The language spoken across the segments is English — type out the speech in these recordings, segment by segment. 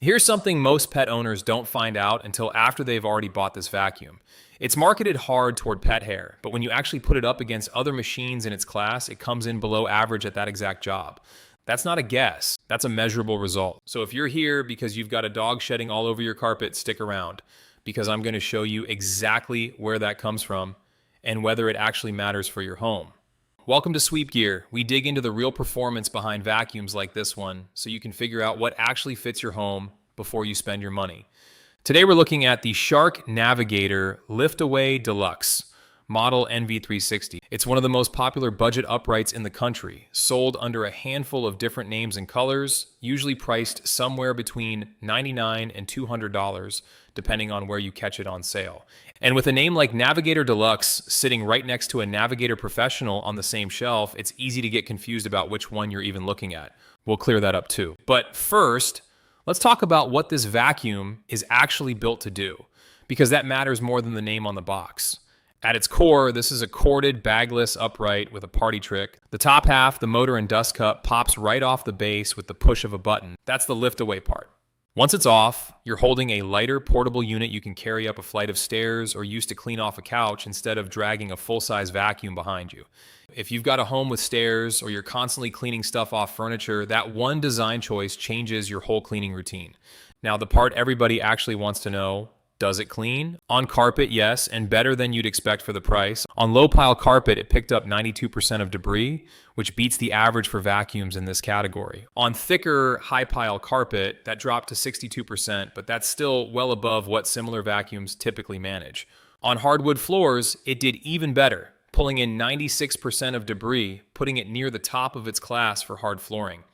Here's something most pet owners don't find out until after they've already bought this vacuum. It's marketed hard toward pet hair, but when you actually put it up against other machines in its class, it comes in below average at that exact job. That's not a guess, that's a measurable result. So if you're here because you've got a dog shedding all over your carpet, stick around, because I'm going to show you exactly where that comes from and whether it actually matters for your home. Welcome to Sweep Gear. We dig into the real performance behind vacuums like this one so you can figure out what actually fits your home before you spend your money. Today we're looking at the Shark Navigator Liftaway Deluxe, model NV360. It's one of the most popular budget uprights in the country, sold under a handful of different names and colors, usually priced somewhere between $99 and $200, depending on where you catch it on sale. And with a name like Navigator Deluxe sitting right next to a Navigator Professional on the same shelf, it's easy to get confused about which one you're even looking at. We'll clear that up too. But first, let's talk about what this vacuum is actually built to do, because that matters more than the name on the box. At its core, this is a corded, bagless upright with a party trick. The top half, the motor and dust cup, pops right off the base with the push of a button. That's the lift-away part. Once it's off, you're holding a lighter, portable unit you can carry up a flight of stairs or use to clean off a couch instead of dragging a full-size vacuum behind you. If you've got a home with stairs or you're constantly cleaning stuff off furniture, that one design choice changes your whole cleaning routine. Now, the part everybody actually wants to know: does it clean? On carpet, yes, and better than you'd expect for the price. On low-pile carpet, it picked up 92% of debris, which beats the average for vacuums in this category. On thicker, high-pile carpet, that dropped to 62%, but that's still well above what similar vacuums typically manage. On hardwood floors, it did even better, pulling in 96% of debris, putting it near the top of its class for hard flooring.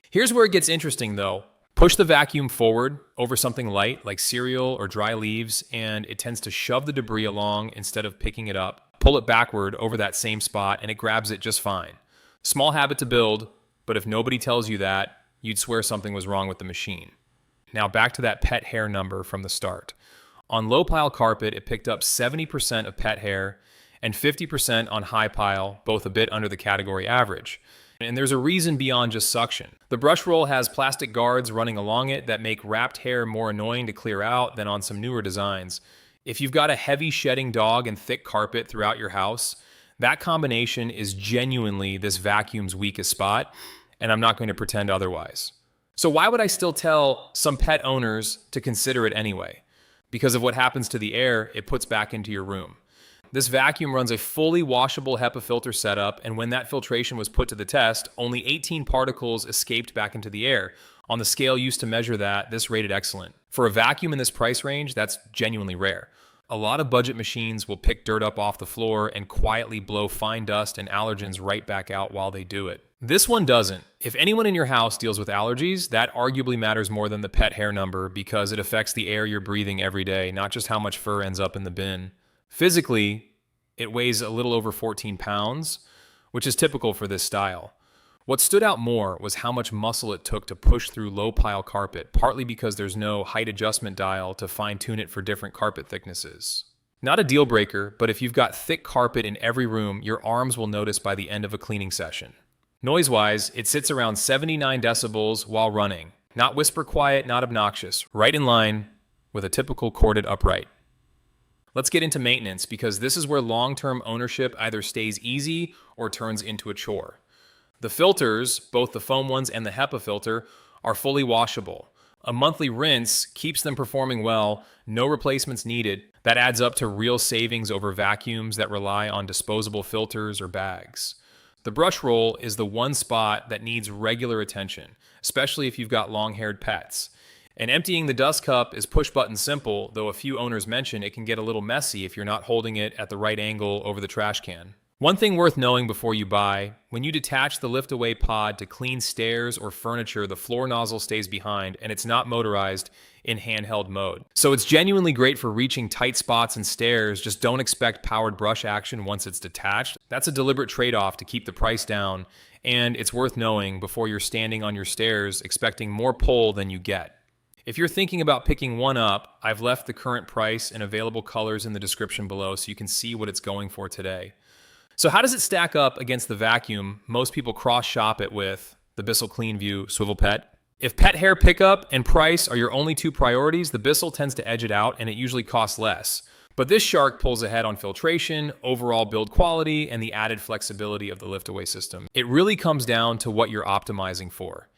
Here's where it gets interesting, though. Push the vacuum forward over something light like cereal or dry leaves, and it tends to shove the debris along instead of picking it up. Pull it backward over that same spot, and it grabs it just fine. Small habit to build, but if nobody tells you that, you'd swear something was wrong with the machine. Now back to that pet hair number from the start. On low pile carpet, it picked up 70% of pet hair and 50% on high pile, both a bit under the category average. And there's a reason beyond just suction. The brush roll has plastic guards running along it that make wrapped hair more annoying to clear out than on some newer designs. If you've got a heavy shedding dog and thick carpet throughout your house, that combination is genuinely this vacuum's weakest spot, and I'm not going to pretend otherwise. So why would I still tell some pet owners to consider it anyway? Because of what happens to the air it puts back into your room. This vacuum runs a fully washable HEPA filter setup, and when that filtration was put to the test, only 18 particles escaped back into the air. On the scale used to measure that, this rated excellent. For a vacuum in this price range, that's genuinely rare. A lot of budget machines will pick dirt up off the floor and quietly blow fine dust and allergens right back out while they do it. This one doesn't. If anyone in your house deals with allergies, that arguably matters more than the pet hair number because it affects the air you're breathing every day, not just how much fur ends up in the bin. Physically, it weighs a little over 14 pounds, which is typical for this style. What stood out more was how much muscle it took to push through low-pile carpet, partly because there's no height adjustment dial to fine-tune it for different carpet thicknesses. Not a deal breaker, but if you've got thick carpet in every room, your arms will notice by the end of a cleaning session. Noise-wise, it sits around 79 decibels while running. Not whisper quiet, not obnoxious, right in line with a typical corded upright. Let's get into maintenance, because this is where long-term ownership either stays easy or turns into a chore. The filters, both the foam ones and the HEPA filter, are fully washable. A monthly rinse keeps them performing well, no replacements needed. That adds up to real savings over vacuums that rely on disposable filters or bags. The brush roll is the one spot that needs regular attention, especially if you've got long-haired pets. And emptying the dust cup is push-button simple, though a few owners mention it can get a little messy if you're not holding it at the right angle over the trash can. One thing worth knowing before you buy: when you detach the lift-away pod to clean stairs or furniture, the floor nozzle stays behind and it's not motorized in handheld mode. So it's genuinely great for reaching tight spots and stairs, just don't expect powered brush action once it's detached. That's a deliberate trade-off to keep the price down, and it's worth knowing before you're standing on your stairs expecting more pull than you get. If you're thinking about picking one up, I've left the current price and available colors in the description below so you can see what it's going for today. So how does it stack up against the vacuum most people cross-shop it with, the Bissell Clean View Swivel Pet? If pet hair pickup and price are your only two priorities, the Bissell tends to edge it out and it usually costs less. But this shark pulls ahead on filtration, overall build quality, and the added flexibility of the lift-away system. It really comes down to what you're optimizing for.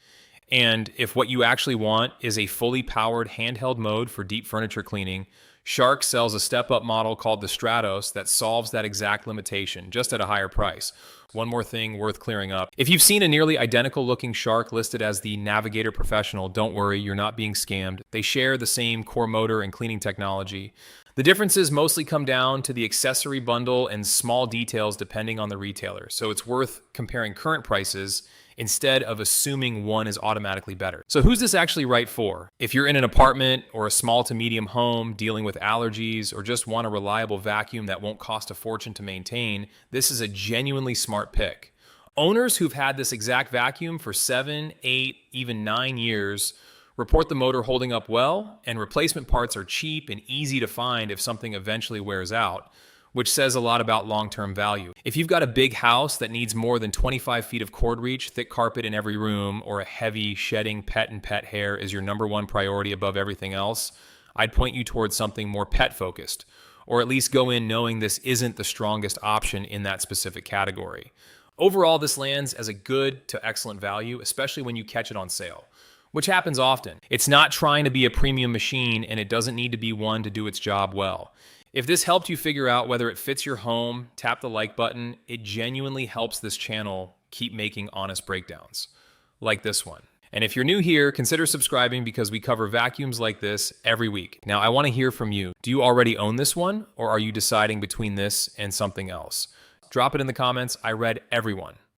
And if what you actually want is a fully powered handheld mode for deep furniture cleaning, Shark sells a step-up model called the Stratos that solves that exact limitation, just at a higher price. One more thing worth clearing up. If you've seen a nearly identical looking Shark listed as the Navigator Professional, don't worry, you're not being scammed. They share the same core motor and cleaning technology. The differences mostly come down to the accessory bundle and small details depending on the retailer, so it's worth comparing current prices instead of assuming one is automatically better. So who's this actually right for? If you're in an apartment or a small to medium home dealing with allergies or just want a reliable vacuum that won't cost a fortune to maintain, this is a genuinely smart pick. Owners who've had this exact vacuum for 7, 8, even 9 years report the motor holding up well, and replacement parts are cheap and easy to find if something eventually wears out, which says a lot about long-term value. If you've got a big house that needs more than 25 feet of cord reach, thick carpet in every room, or a heavy shedding pet and pet hair is your number one priority above everything else, I'd point you towards something more pet-focused, or at least go in knowing this isn't the strongest option in that specific category. Overall, this lands as a good to excellent value, especially when you catch it on sale, which happens often. It's not trying to be a premium machine, and it doesn't need to be one to do its job well. If this helped you figure out whether it fits your home, tap the like button. It genuinely helps this channel keep making honest breakdowns, like this one. And if you're new here, consider subscribing because we cover vacuums like this every week. Now, I want to hear from you. Do you already own this one, or are you deciding between this and something else? Drop it in the comments. I read everyone.